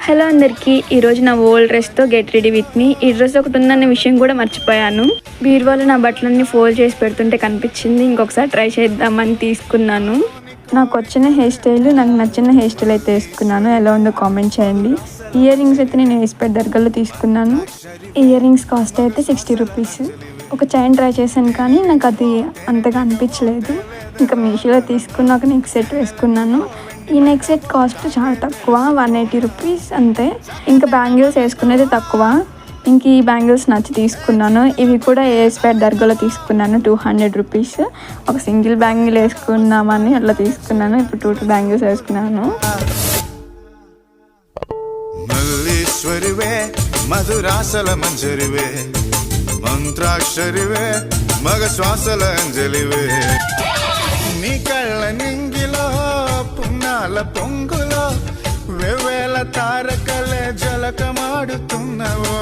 Hello అందరికీ, ఈరోజు నా old డ్రెస్తో get ready with me. ఈ డ్రెస్ ఒకటి ఉందన్న విషయం కూడా మర్చిపోయాను. బీరువాలో నా బట్టలన్నీ ఫోల్డ్ చేసి పెడుతుంటే కనిపించింది. ఇంకొకసారి ట్రై చేద్దామని తీసుకున్నాను. నాకు వచ్చిన హెయిర్ స్టైల్, నాకు నచ్చిన హెయిర్ స్టైల్ అయితే వేసుకున్నాను. ఎలా ఉందో కామెంట్ చేయండి. ఇయర్ రింగ్స్ అయితే నేను ఎస్పేట్ దర్గాలో తీసుకున్నాను. ఇయర్ రింగ్స్ కాస్ట్ అయితే 60 రూపీస్. ఒక చైన్ ట్రై చేశాను కానీ నాకు అది అంతగా అనిపించలేదు. ఇంకా మీషోలో తీసుకున్నాక నెక్ సెట్ వేసుకున్నాను. ఈ నెక్ సెట్ కాస్ట్ చాలా తక్కువ, 180 రూపీస్ అంతే. ఇంకా బ్యాంగిల్స్ వేసుకునేది తక్కువ. ఇంక ఈ బ్యాంగిల్స్ నచ్చి తీసుకున్నాను. ఇవి కూడా ఎస్పేట్ దర్గాలో తీసుకున్నాను, 200 రూపీస్. ఒక సింగిల్ బ్యాంగిల్ వేసుకున్నామని అట్లా తీసుకున్నాను. ఇప్పుడు 2 బ్యాంగిల్స్ వేసుకున్నాను. మధురాసల మంజరివే, మంత్రాక్షరివే, మగ శ్వాసల అంజలివే, నీ కళ్ళ నింగిలో పున్నాల పొంగులో వెవేల తారకలే జలకమాడుతున్నవో.